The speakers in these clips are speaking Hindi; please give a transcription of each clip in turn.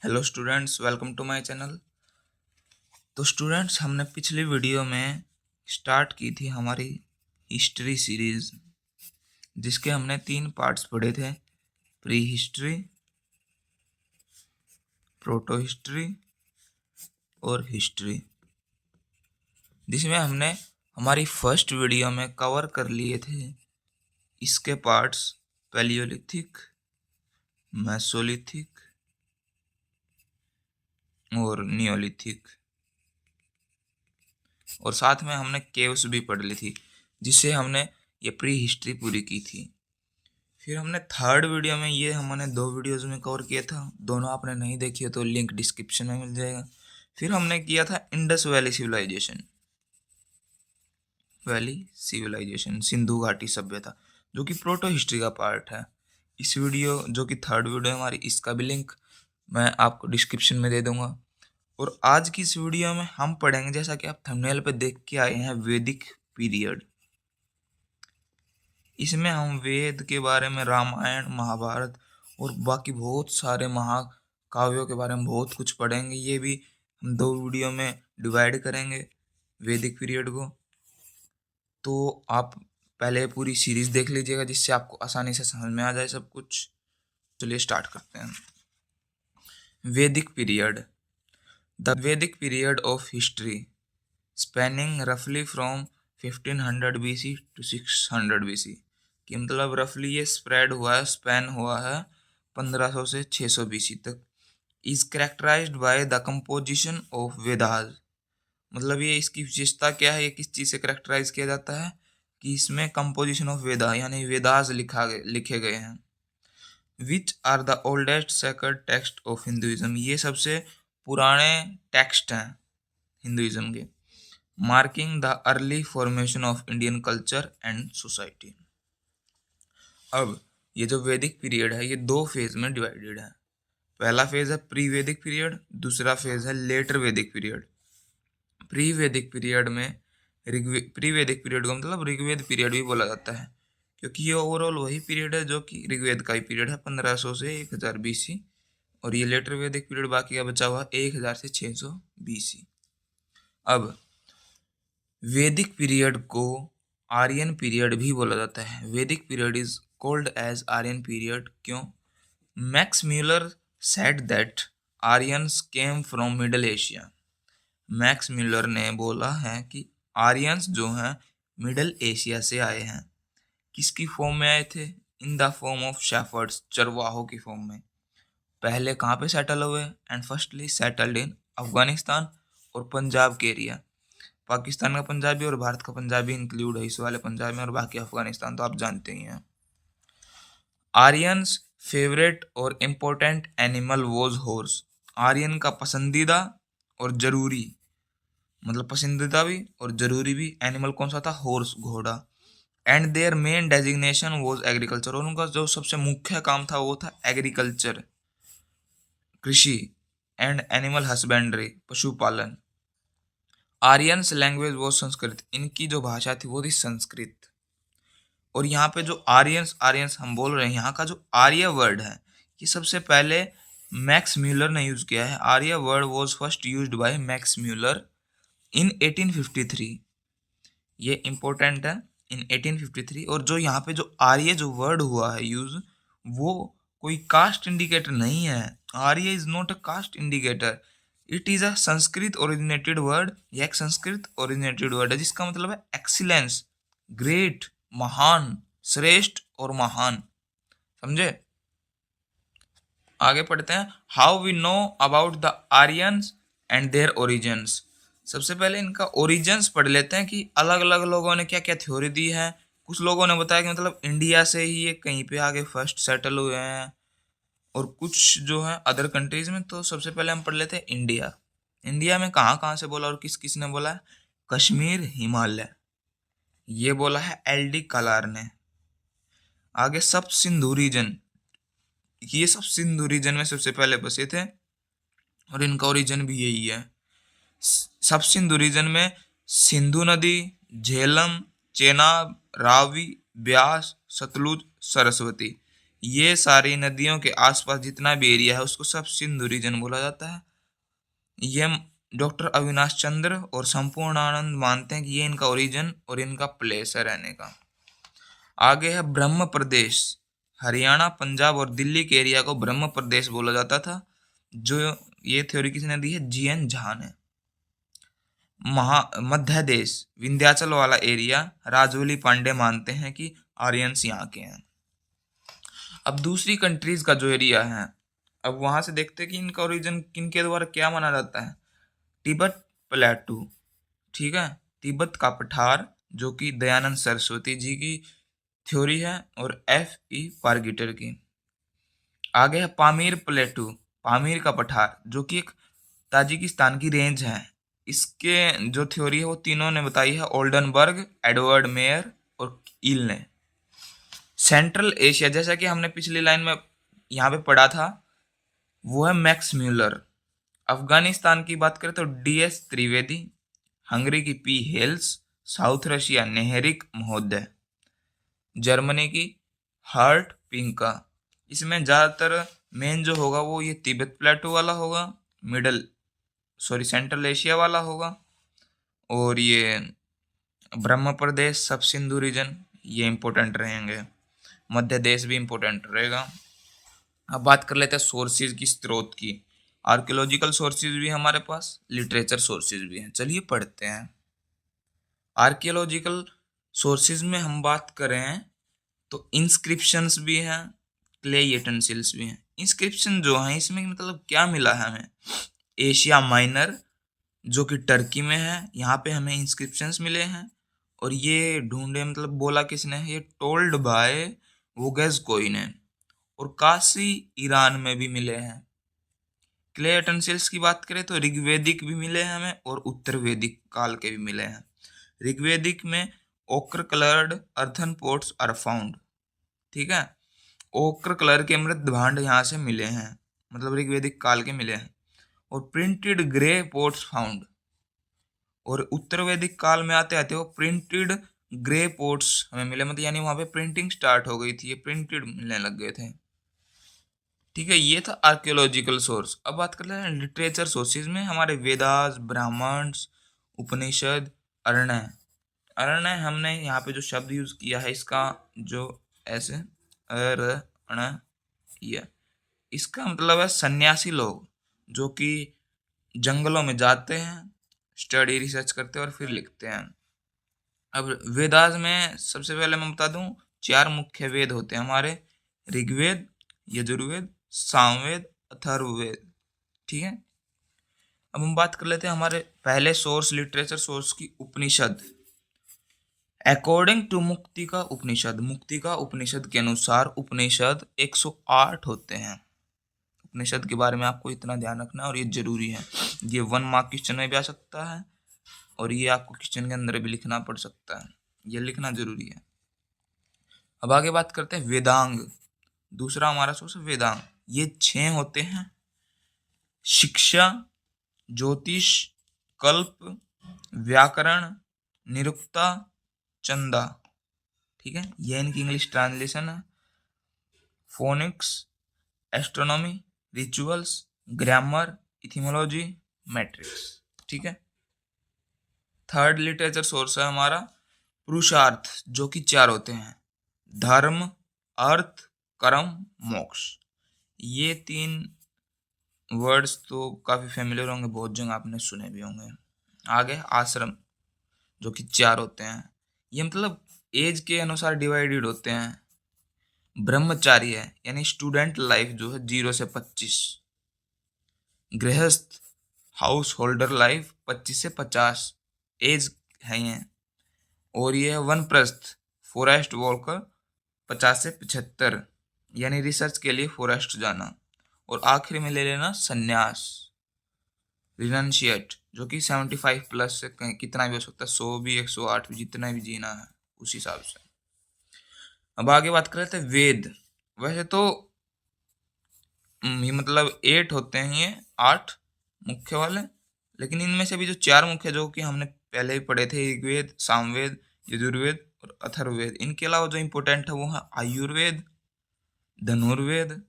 Hello students, welcome to my channel. तो स्टूडेंट्स, हमने पिछली वीडियो में स्टार्ट की थी हमारी हिस्ट्री सीरीज, जिसके हमने 3 पार्ट्स पढ़े थे। प्री हिस्ट्री, प्रोटो हिस्ट्री और हिस्ट्री, जिसमें हमने हमारी फर्स्ट वीडियो में कवर कर लिए थे इसके पार्ट्स पैलियोलिथिक, मेसोलिथिक और नियोलिथिक, और साथ में हमने केव्स भी पढ़ ली थी, जिससे हमने ये प्री हिस्ट्री पूरी की थी। फिर हमने थर्ड वीडियो में ये हमने 2 वीडियोज़ में कवर किया था, दोनों आपने नहीं देखी हो तो लिंक डिस्क्रिप्शन में मिल जाएगा। फिर हमने किया था इंडस वैली सिविलाइजेशन, सिंधु घाटी सभ्यता, जो कि प्रोटो हिस्ट्री का पार्ट है। इस वीडियो जो कि थर्ड वीडियो हमारी, इसका भी लिंक मैं आपको डिस्क्रिप्शन में दे दूंगा। और आज की इस वीडियो में हम पढ़ेंगे, जैसा कि आप थंबनेल पे देख के आए हैं, वैदिक पीरियड। इसमें हम वेद के बारे में, रामायण, महाभारत और बाकी बहुत सारे महाकाव्यों के बारे में बहुत कुछ पढ़ेंगे। ये भी हम 2 वीडियो में डिवाइड करेंगे वैदिक पीरियड को। तो आप पहले पूरी सीरीज देख लीजिएगा, जिससे आपको आसानी से समझ में आ जाए सब कुछ। चलिए स्टार्ट करते हैं। वैदिक पीरियड, द वैदिक पीरियड ऑफ हिस्ट्री स्पैनिंग रफली फ्रॉम 1500 BC टू 600 BC, कि मतलब रफली ये स्प्रेड हुआ है, स्पैन हुआ है 1500 से 600 BC तक। Is characterised by the composition of Vedas, मतलब ये इसकी विशेषता क्या है, ये किस चीज़ से करेक्टराइज किया जाता है कि इसमें कंपोजिशन ऑफ वेदा यानी वेदास लिखे गए हैं। Which are the oldest sacred text of Hinduism, ये सबसे पुराने टेक्स्ट हैं हिंदुइज्म के। Marking the early formation of Indian culture and society. अब ये जो वैदिक पीरियड है, ये 2 फेज में डिवाइडेड है। पहला फेज है प्री वैदिक पीरियड, दूसरा फेज है लेटर वैदिक पीरियड। प्री वैदिक पीरियड में प्री वैदिक पीरियड को मतलब ऋग्वेद पीरियड भी बोला जाता है, क्योंकि ये ओवरऑल वही पीरियड है जो कि ऋग्वेद का ही पीरियड है, 1500 से 1000 BC। और ये लेटर वैदिक पीरियड बाकी का बचा हुआ 1000 से 600 BC। अब वैदिक पीरियड को आर्यन पीरियड भी बोला जाता है। वैदिक period is called as Aryan period, क्यों? Max Muller said that Aryans came from Middle Asia. Max Muller ने बोला है कि आर्यंस जो हैं मिडल एशिया से आए हैं। किसकी फॉर्म में आए थे? In the form of shepherd's, चरवाहों की फॉर्म में। पहले कहाँ पे सेटल हुए? And firstly settled in Afghanistan और पंजाब के एरिया। पाकिस्तान का पंजाबी और भारत का पंजाबी इंक्लूड है इस वाले पंजाब में, और बाकी अफगानिस्तान तो आप जानते ही हैं। आर्यंस फेवरेट और important animal was horse. Aryan का पसंदीदा और जरूरी, मतलब पसंदीदा भी और जरूरी भी एनिमल कौन सा था? हॉर्स, घोड़ा। And their main designation was agriculture, और उनका जो सबसे मुख्य काम था वो था एग्रीकल्चर, कृषि एंड एनिमल हस्बेंड्री, पशुपालन। आर्यंस लैंग्वेज वो संस्कृत, इनकी जो भाषा थी वो थी संस्कृत। और यहाँ पे जो आर्यंस आर्यंस हम बोल रहे हैं, यहाँ का जो आर्य वर्ड है, ये सबसे पहले मैक्स म्यूलर ने यूज किया है। Arya word was first used by Max Muller in 1853। ये इंपॉर्टेंट है, इन 1853। और जो यहाँ पे जो आर्य जो वर्ड हुआ है यूज, वो कोई कास्ट इंडिकेटर नहीं है। Arya is not a caste indicator, it is a Sanskrit originated word. यह एक संस्कृत ओरिजिनेटेड वर्ड है, जिसका मतलब है एक्सीलेंस, ग्रेट, महान, श्रेष्ठ और महान। समझे? आगे पढ़ते हैं। How we know about the Aryans and their origins. सबसे पहले इनका ओरिजिन्स पढ़ लेते हैं कि अलग अलग लोगों ने क्या क्या थ्योरी दी है। कुछ लोगों ने बताया कि मतलब इंडिया से ही ये कहीं पे आगे फर्स्ट सेटल हुए हैं, और कुछ जो है अदर कंट्रीज में। तो सबसे पहले हम पढ़ लेते हैं इंडिया। इंडिया में कहाँ कहाँ से बोला और किस किस ने बोला है? कश्मीर, हिमालय, ये बोला है LD कलार ने। आगे सब सिंधु रीजन, ये सब सिंधु रीजन में सबसे पहले बसे थे, और इनका ओरिजिन भी यही है। सब सिंधु रीजन में सिंधु नदी, झेलम, चेनाब, रावी, ब्यास, सतलुज, सरस्वती, ये सारी नदियों के आसपास जितना भी एरिया है उसको सब सिंधु रीजन बोला जाता है। ये डॉक्टर अविनाश चंद्र और संपूर्ण आनंद मानते हैं कि ये इनका ओरिजिन और इनका प्लेस है रहने का। आगे है ब्रह्म प्रदेश। हरियाणा, पंजाब और दिल्ली के एरिया को ब्रह्म प्रदेश बोला जाता था। जो ये थ्योरी किसने दी है? जीएन झा ने। मध्य देश, विंध्याचल वाला एरिया राजवली पांडे मानते हैं कि आर्यंस यहाँ के हैं। अब दूसरी कंट्रीज का जो एरिया है, अब वहां से देखते हैं कि इनका ओरिजिन किनके द्वारा क्या माना जाता है। तिब्बत प्लेटू, ठीक है, तिब्बत का पठार जो कि दयानंद सरस्वती जी की थ्योरी है और F.E. पारगीटर की। आगे है पामीर प्लेटू, पामीर का पठार जो कि एक ताजिकिस्तान की रेंज है। इसके जो थ्योरी है वो तीनों ने बताई है, ओल्डनबर्ग, एडवर्ड मेयर और ईल ने। सेंट्रल एशिया, जैसा कि हमने पिछली लाइन में यहाँ पे पढ़ा था, वो है मैक्स म्यूलर। अफगानिस्तान की बात करें तो DS त्रिवेदी, हंगरी की P हेल्स, साउथ रशिया नेहरिक महोदय, जर्मनी की हर्ट पिंका। इसमें ज़्यादातर मेन जो होगा वो ये तिब्बत प्लेटू वाला होगा, सेंट्रल एशिया वाला होगा, और ये ब्रह्म प्रदेश, सब सिंधु रीजन, ये इंपॉर्टेंट रहेंगे। मध्य देश भी इंपॉर्टेंट रहेगा। अब बात कर लेते हैं सोर्सेज की, स्रोत की। आर्कियोलॉजिकल सोर्सेज भी हमारे पास, लिटरेचर सोर्सेज भी हैं। चलिए पढ़ते हैं। आर्कियोलॉजिकल सोर्सेज में हम बात करें तो इंस्क्रिप्शंस भी हैं, क्ले यूटेंसिल्स भी हैं। इंस्क्रिप्शन जो है इसमें मतलब क्या मिला है हमें? एशिया माइनर जो कि टर्की में है, यहाँ पे हमें इंस्क्रिप्शंस मिले हैं। और ये ढूंढे मतलब बोला किसने है? ये टोल्ड बाय वोगेज कोई ने। और काशी ईरान में भी मिले हैं। क्ले यूटेंसिल्स की बात करें तो ऋग्वेदिक भी मिले हैं हमें और उत्तर वैदिक काल के भी मिले हैं। ऋग्वेदिक में ochre coloured earthen pots are found, ठीक है, ओक्र कलर के मृत भांड यहाँ से मिले हैं, मतलब ऋग्वेदिक काल के मिले हैं। और प्रिंटेड ग्रे पोट्स फाउंड, और उत्तर वैदिक काल में आते आते वो प्रिंटेड ग्रे पोट्स हमें मिले, मतलब यानी वहां पे प्रिंटिंग स्टार्ट हो गई थी, ये प्रिंटेड मिलने लग गए थे। ठीक है, ये था आर्कियोलॉजिकल सोर्स। अब बात कर लेते हैं लिटरेचर सोर्सेज में। हमारे वेदास, ब्राह्मण्स, उपनिषद, अरण्य। अरण्य हमने यहाँ पे जो शब्द यूज किया है इसका जो ऐसे अरण्य, इसका मतलब है सन्यासी लोग जो कि जंगलों में जाते हैं, स्टडी रिसर्च करते हैं और फिर लिखते हैं। अब वेदास में सबसे पहले मैं बता दूं, 4 मुख्य वेद होते हैं हमारे, ऋग्वेद, यजुर्वेद, सामवेद, अथर्ववेद, ठीक है। अब हम बात कर लेते हैं हमारे पहले सोर्स, लिटरेचर सोर्स की, उपनिषद। अकॉर्डिंग टू मुक्ति का उपनिषद के अनुसार उपनिषद 108 होते हैं। उपनिषद के बारे में आपको इतना ध्यान रखना है और ये जरूरी है। ये 1 मार्क क्वेश्चन में भी आ सकता है और ये आपको क्वेश्चन के अंदर भी लिखना पड़ सकता है, ये लिखना जरूरी है। अब आगे बात करते हैं वेदांग। दूसरा हमारा सोर्स है वेदांग। ये 6 होते हैं, शिक्षा, ज्योतिष, कल्प, व्याकरण, निरुक्ता, चंदा, ठीक है, ये इनकी इंग्लिश ट्रांसलेशन है। Phonics, astronomy, rituals, grammar, etymology, metrics, ठीक है। थर्ड लिटरेचर सोर्स है हमारा पुरुषार्थ, जो कि 4 होते हैं, धर्म, अर्थ, कर्म, मोक्ष। ये 3 वर्ड्स तो काफी फेमिलियर होंगे, बहुत जगह आपने सुने भी होंगे। आगे आश्रम जो कि 4 होते हैं, ये मतलब एज के अनुसार डिवाइडेड होते हैं। ब्रह्मचारी है यानी स्टूडेंट लाइफ जो है 0 से 25, गृहस्थ हाउस होल्डर लाइफ 25 से 50 एज है ये। और ये है वनप्रस्थ फॉरेस्ट वॉकर 50 से 75, यानी रिसर्च के लिए फॉरेस्ट जाना। और आखिरी में ले लेना संन्यास, रिनंशिएट, जो कि 75 प्लस से कितना भी हो सकता है, 100 भी 108 भी, जितना भी जीना है उस हिसाब से। अब आगे बात कर रहे थे वेद। वैसे तो ये मतलब 8 होते हैं, ये 8 मुख्य वाले, लेकिन इनमें से भी जो 4 मुख्य जो कि हमने पहले ही पढ़े थे, ऋग्वेद, सामवेद, यजुर्वेद और अथर्ववेद, इनके अलावा जो इम्पोर्टेंट है वो है आयुर्वेद, धनुर्वेद,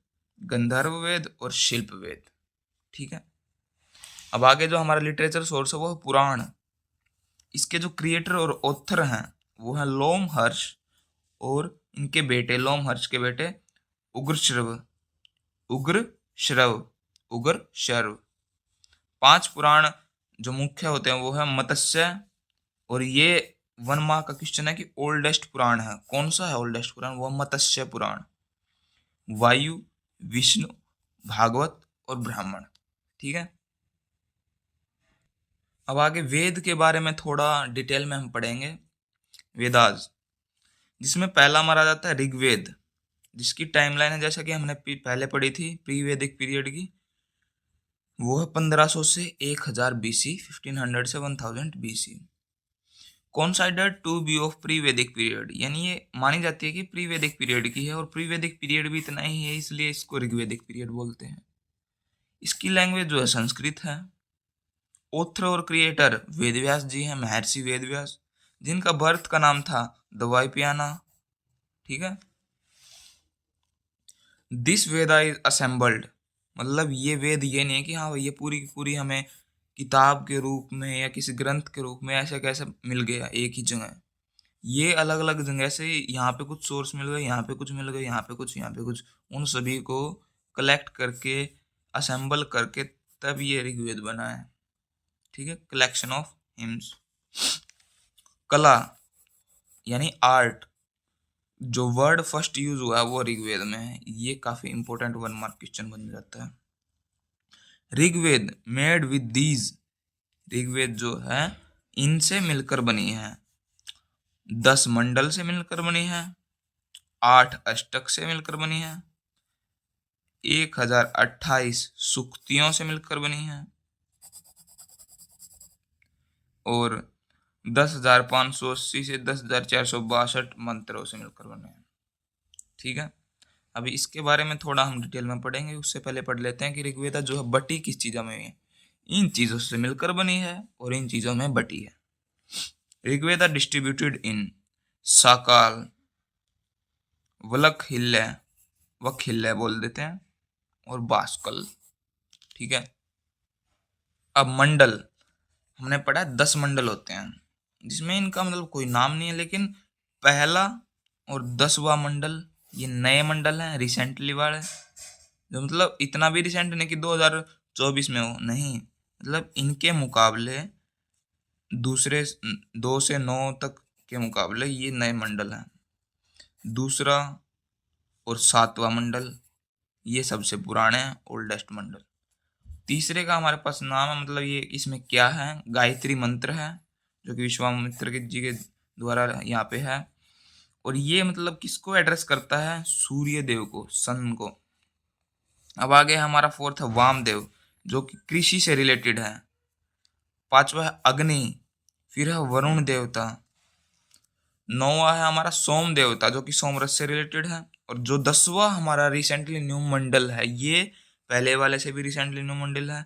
गंधर्व वेद और शिल्प वेद। ठीक है। अब आगे जो हमारा लिटरेचर सोर्स है वो है पुराण। इसके जो क्रिएटर और ऑथर हैं वो है लोमहर्ष और इनके बेटे, लोमहर्ष के बेटे उग्रश्रव, उग्रश्रव, उग्रश्रव। 5 पुराण जो मुख्य होते हैं वो है मत्स्य, और ये 1 मार्क का क्वेश्चन है कि ओल्डेस्ट पुराण है कौन सा है। ओल्डेस्ट पुराण वो मत्स्य पुराण, वायु, विष्णु, भागवत और ब्राह्मण। ठीक है। अब आगे वेद के बारे में थोड़ा डिटेल में हम पढ़ेंगे। वेदास, जिसमें पहला माना जाता है ऋग्वेद, जिसकी टाइमलाइन है जैसा कि हमने पहले पढ़ी थी प्री वैदिक पीरियड की, वो है 1500 से 1000 BC, 1500 से 1000 BC। Considered to be of pre वैदिक पीरियड, यानी ये मानी जाती है कि प्री वैदिक पीरियड की है, और प्री वैदिक पीरियड भी इतना ही है इसलिए इसको ऋग्वैदिक पीरियड बोलते हैं। इसकी लैंग्वेज जो है संस्कृत है। ऑथर और क्रिएटर वेदव्यास जी हैं, महर्षि वेदव्यास, जिनका बर्थ का नाम था दवाइपियाना। ठीक है। दिस वेदा इज असेंबल्ड, मतलब ये वेद ये नहीं है कि हाँ ये पूरी की पूरी हमें किताब के रूप में या किसी ग्रंथ के रूप में ऐसे कैसे मिल गया एक ही जगह। ये अलग अलग जगह से, यहाँ पे कुछ सोर्स मिल गए, यहाँ पे कुछ मिल गए, यहाँ पे कुछ, यहाँ पे कुछ, उन सभी को कलेक्ट करके असेंबल करके तब ये ऋग्वेद बना है। ठीक है। Collection of hymns. कला यानी आर्ट, जो वर्ड फर्स्ट यूज हुआ है वो ऋग्वेद में है। ये काफी इंपॉर्टेंट 1 मार्क क्वेश्चन बन जाता है। Rigveda made with these, Rigveda जो है इनसे मिलकर बनी है। 10 मंडल से मिलकर बनी है, 8 अष्टक से मिलकर बनी है, 1028 सूक्तियों से मिलकर बनी है, और 10,580 से 10,462 मंत्रों से मिलकर बने हैं। ठीक है। अभी इसके बारे में थोड़ा हम डिटेल में पढ़ेंगे, उससे पहले पढ़ लेते हैं कि ऋग्वेदा जो है बटी किस चीज़ों में है। इन चीज़ों से मिलकर बनी है और इन चीज़ों में बटी है। ऋग्वेदा डिस्ट्रीब्यूटेड इन साकाल, वलकहिल्य, वकहिल्य बोल देते हैं, और बास्कल। ठीक है। अब मंडल हमने पढ़ा 10 मंडल होते हैं, जिसमें इनका मतलब कोई नाम नहीं है, लेकिन पहला और 10वां मंडल ये नए मंडल हैं, रिसेंटली वाले, जो मतलब इतना भी रिसेंट नहीं कि 2024 में हो, नहीं, मतलब इनके मुकाबले दूसरे 2 से 9 तक के मुकाबले ये नए मंडल हैं। दूसरा और 7वां मंडल ये सबसे पुराने हैं, ओल्डेस्ट मंडल। तीसरे का हमारे पास नाम है, मतलब ये इसमें क्या है, गायत्री मंत्र है, जो कि विश्वामित्र जी के द्वारा यहाँ पे है, और ये मतलब किसको एड्रेस करता है, सूर्य देव को, सन को। अब आगे हमारा 4th है वामदेव, जो कि कृषि से रिलेटेड है। 5वां है अग्नि, फिर है वरुण देवता। 9वां है हमारा सोम देवता, जो कि सोमरस से रिलेटेड है। और जो 10वां हमारा रिसेंटली न्यू मंडल है, ये पहले वाले से भी रिसेंटली न्यू मंडल है,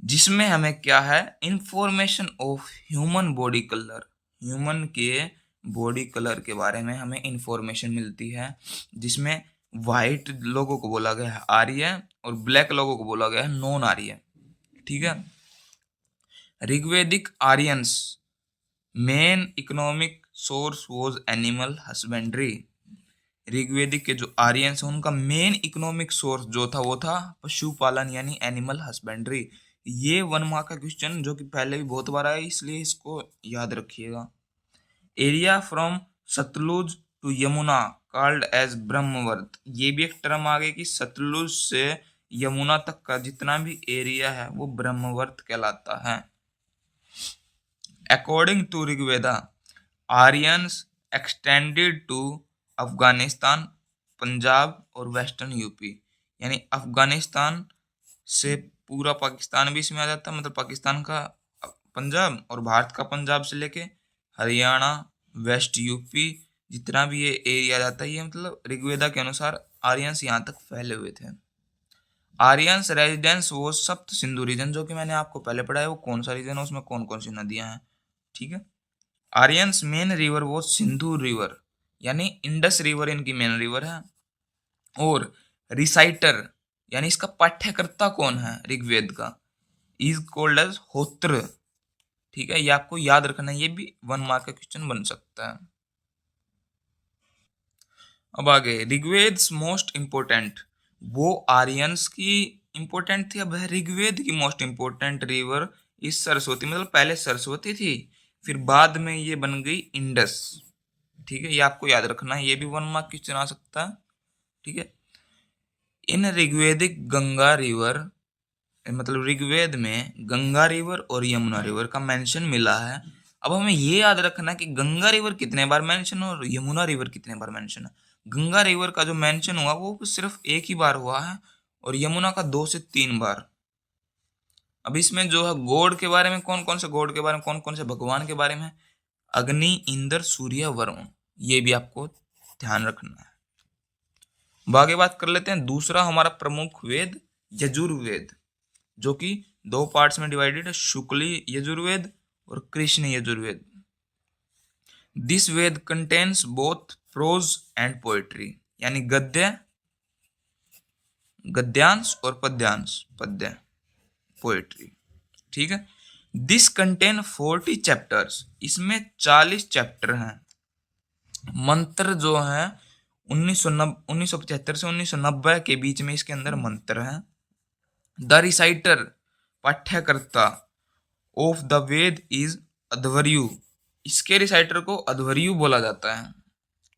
जिसमें हमें क्या है, information of human body colour, human के बॉडी कलर के बारे में हमें इंफॉर्मेशन मिलती है, जिसमें वाइट लोगों को बोला गया है आर्य और ब्लैक लोगों को बोला गया है नॉन आर्य। ठीक है। Rigvedic Aryans main economic source was animal husbandry. ऋग्वेदिक के जो आर्यंस हैं उनका मेन इकोनॉमिक सोर्स जो था वो था पशुपालन यानी एनिमल हस्बेंड्री। ये 1 मार्क का क्वेश्चन जो कि पहले भी बहुत बार आया, इसलिए इसको याद रखिएगा। Area from Sutlej to Yamuna called as Brahmavarta, ये भी एक टर्म आ गई कि सतलुज से यमुना तक का जितना भी एरिया है वो ब्रह्मवर्त कहलाता है। According to Rigveda Aryans extended to Afghanistan, Punjab और वेस्टर्न यूपी, यानी अफगानिस्तान से पूरा पाकिस्तान भी इसमें आ जाता है, मतलब पाकिस्तान का पंजाब और भारत का पंजाब से लेके हरियाणा, वेस्ट यूपी, जितना भी ये एरिया जाता है, ये मतलब ऋग्वेदा के अनुसार आर्यंस यहाँ तक फैले हुए थे। आर्यंस रेजिडेंस वो सप्त सिंधु रीजन, जो कि मैंने आपको पहले पढ़ा है, वो कौन सा रीजन है, उसमें कौन कौन सी नदियां हैं। ठीक है। आर्यंस मेन रिवर वो सिंधु रिवर, यानी इंडस रिवर इनकी मेन रिवर है। और रिसाइटर यानी इसका पाठ्यकर्ता कौन है ऋग्वेद का, इज कॉल्ड एज होत्र। ठीक है, ये आपको याद रखना है, ये भी 1 मार्क का क्वेश्चन बन सकता है। अब आगे ऋग्वेद मोस्ट इंपोर्टेंट, वो आर्यंस की इंपोर्टेंट थी, अब है ऋग्वेद की मोस्ट इंपोर्टेंट रिवर इस सरस्वती, मतलब पहले सरस्वती थी, फिर बाद में ये बन गई इंडस। ठीक है, ये आपको याद रखना है, ये भी 1 मार्क क्वेश्चन आ सकता है। ठीक है, इन ऋग्वेदिक गंगा रिवर, मतलब ऋग्वेद में गंगा रिवर और यमुना रिवर का मेंशन मिला है। अब हमें ये याद रखना कि गंगा रिवर कितने बार मेंशन और यमुना रिवर कितने बार मेंशन है। गंगा रिवर का जो मेंशन हुआ वो सिर्फ एक ही बार हुआ है और यमुना का 2 से 3 बार। अब इसमें जो है गॉड के बारे में, कौन कौन से गॉड के बारे में, कौन कौन से भगवान के बारे में, अग्नि, इंद्र, सूर्य, वरुण, ये भी आपको ध्यान रखना है। अब आगे बात कर लेते हैं दूसरा हमारा प्रमुख वेद यजुर्वेद, जो कि 2 पार्ट्स में डिवाइडेड है, शुक्ली यजुर्वेद और Krishna Yajurveda. This Veda contains both prose and poetry, यानी गद्य, गद्यांश और पद्यांश, पद्य, पोएट्री। ठीक है, दिस कंटेन 40 चैप्टर्स, इसमें 40 चैप्टर हैं। मंत्र जो है 1975 से 1990 के बीच में इसके अंदर मंत्र हैं। द रिसाइटर, पाठ्यकर्ता, of the Veda is Adhvaryu, इसके रिसाइटर को अध्वर्यु बोला जाता है।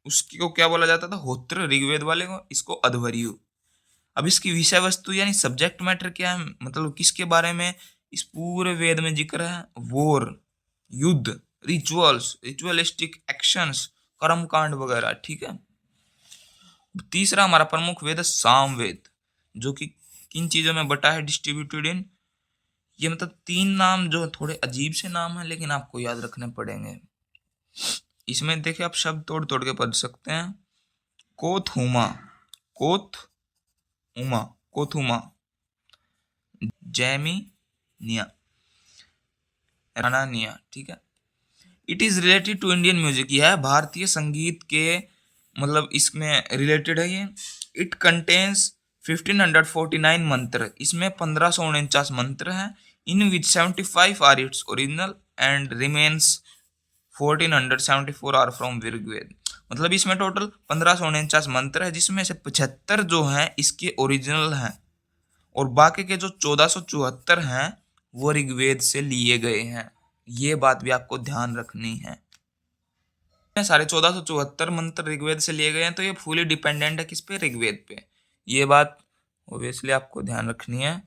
उसको क्या बोला जाता था, होत्र, ऋग्वेद वाले को, इसको अध्वर्यु। अब इसकी विषय वस्तु यानी सब्जेक्ट मैटर क्या है, मतलब किसके बारे में इस पूरे वेद में जिक्र है, वॉर, युद्ध, रिचुअल्स, रिचुअलिस्टिक एक्शंस, कर्म कांड वगैरह। ठीक है, तीसरा हमारा प्रमुख वेद है सामवेद, जो कि किन चीजों में बटा है, डिस्ट्रीब्यूटेड इन, ये मतलब 3 नाम जो थोड़े अजीब से नाम है लेकिन आपको याद रखने पड़ेंगे। इसमें देखिए आप शब्द तोड़ तोड़ के पढ़ सकते हैं। कोथुमा, कोथ उमा, कोथुमा, जैमिनिया, रानानिया। ठीक है, it is related to Indian music, यह है भारतीय संगीत के, मतलब इसमें रिलेटेड है ये। इट कंटेन्स 1549 मंत्र, इसमें 1549 मंत्र हैं। In which 75 are its original and remains 1474 are from Rigveda, मतलब इसमें टोटल 1549 मंत्र है, जिसमें से 75 जो हैं इसके ओरिजिनल हैं और बाकी के जो 1474 हैं वो ऋग्वेद से लिए गए हैं। ये बात भी आपको ध्यान रखनी है। सारे 1474 मंत्र ऋग्वेद से लिए गए हैं, तो ये फुली डिपेंडेंट है किस पे, ऋग्वेद पे। ये बात ओब्वियसली आपको ध्यान रखनी है।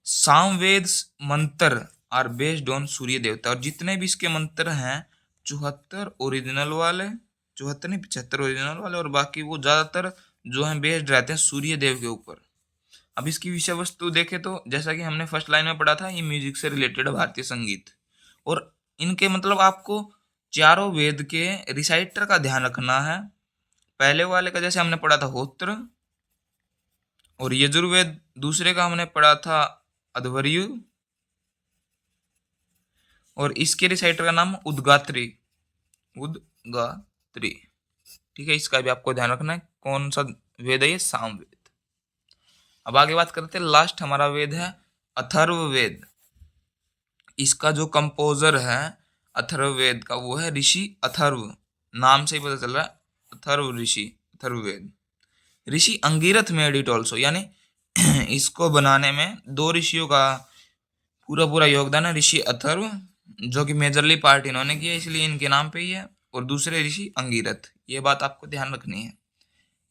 सामवेद मंत्र आर बेस्ड ऑन सूर्य देवता, और जितने भी इसके मंत्र हैं 74 ओरिजिनल वाले, 74 नहीं 75 ओरिजिनल वाले, और बाकी वो ज्यादातर जो है बेस्ड रहते हैं सूर्य देव के ऊपर। अब इसकी विषय वस्तु देखें तो जैसा कि हमने फर्स्ट लाइन में पढ़ा था, ये म्यूजिक से रिलेटेड भारतीय संगीत, और इनके मतलब आपको चारों वेद के रिसाइटर का ध्यान रखना है। पहले वाले का जैसे हमने पढ़ा था होत्र, और यजुर्वेद दूसरे का हमने पढ़ा था अध्वर्यु, और इसके रिसाइटर का नाम उद्गात्री, उद्गात्री। ठीक है, इसका भी आपको ध्यान रखना है। कौन सा वेद है ये, सामवेद। अब आगे बात करते हैं, लास्ट हमारा वेद है अथर्ववेद। इसका जो कंपोजर है अथर्ववेद का वो है ऋषि अथर्व, नाम से ही पता चल रहा है अथर्व ऋषि, अथर्ववेद। ऋषि अंगिरथ मेड इट ऑल्सो, यानी इसको बनाने में 2 ऋषियों का पूरा पूरा योगदान है। ऋषि अथर्व जो कि मेजरली पार्ट इन्होंने किया, इसलिए इनके नाम पे ही है, और दूसरे ऋषि अंगिरथ। ये बात आपको ध्यान रखनी है।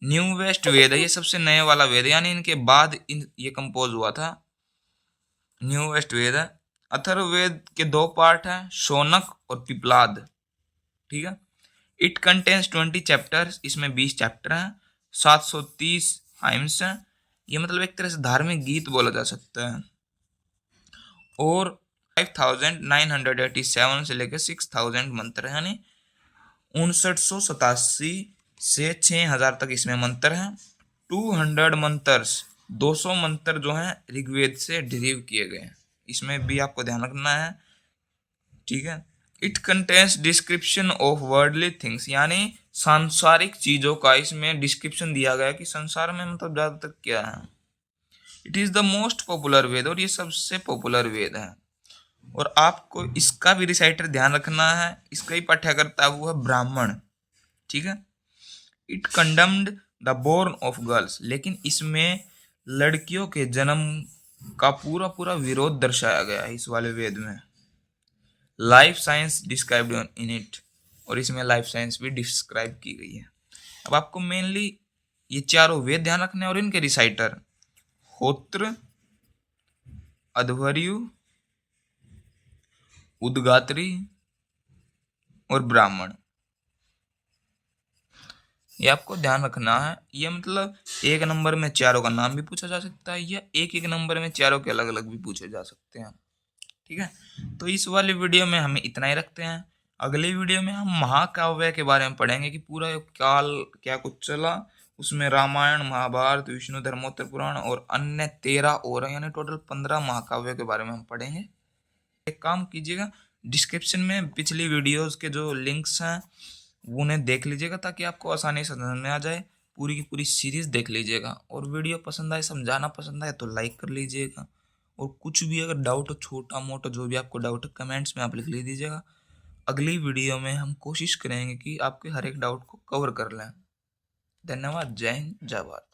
न्यू वेस्ट वेद है, ये सबसे नए वाला वेद है, यानी इनके बाद ये कंपोज हुआ था। न्यू वेस्ट वेद है। अथर्ववेद के 2 पार्ट हैं, शौनक और पिपलाद। ठीक है, इट कंटेन्स 20 चैप्टर्स, इसमें 20 चैप्टर हैं, 730 हाइम्स हैं। ये मतलब एक तरह से धार्मिक गीत बोला जा सकता है। और 5987 से लेकर 6000 मंत्र हैं, यानी 5987 से 6000 तक इसमें मंत्र हैं। 200 मंत्रस, 200 मंत्र जो हैं ऋग्वेद से डिरीव किए गए हैं, इसमें भी आपको ध्यान रखना है। ठीक है, it contains description of worldly things, यानी सांसारिक चीजों का इसमें डिस्क्रिप्शन दिया गया कि संसार में मतलब ज्यादातर क्या है। It is the most popular Veda, और ये सबसे पॉपुलर वेद है। और आपको इसका भी रिसाइटर ध्यान रखना है, इसका ही पाठ्यकर्ता वो है ब्राह्मण, ठीक है। It condemned the born of girls, लेकिन इसमें लड़कियों के जन्म का पूरा पूरा विरोध दर्शाया गया है इस वाले वेद में। Life science described in it, और इसमें लाइफ साइंस भी डिस्क्राइब की गई है। अब आपको मेनली ये चारों वेद ध्यान रखने हैं और इनके रिसाइटर होत्र, अध्वर्यु, उद्गात्री और ब्राह्मण, ये आपको ध्यान रखना है। ये मतलब एक नंबर में चारों का नाम भी पूछा जा सकता है, या एक एक नंबर में चारों के अलग अलग भी पूछे जा सकते हैं, ठीक है। तो इस वाली वीडियो में हम इतना ही रखते हैं। अगली वीडियो में हम महाकाव्य के बारे में पढ़ेंगे कि पूरा काल क्या कुछ चला, उसमें रामायण, महाभारत, विष्णु धर्मोत्तर पुराण और अन्य 13 और, यानी टोटल 15 महाकाव्यों के बारे में हम पढ़ेंगे। एक काम कीजिएगा, डिस्क्रिप्शन में पिछली वीडियोस के जो लिंक्स हैं वो उन्हें देख लीजिएगा, ताकि आपको आसानी से समझ में आ जाए। पूरी की पूरी सीरीज देख लीजिएगा, और वीडियो पसंद आए, समझाना पसंद आए तो लाइक कर लीजिएगा। और कुछ भी अगर डाउट हो, छोटा मोटा जो भी आपको डाउट है, कमेंट्स में आप लिख लीजिएगा। अगली वीडियो में हम कोशिश करेंगे कि आपके हर एक डाउट को कवर कर लें। धन्यवाद। जय हिंद, जय भारत।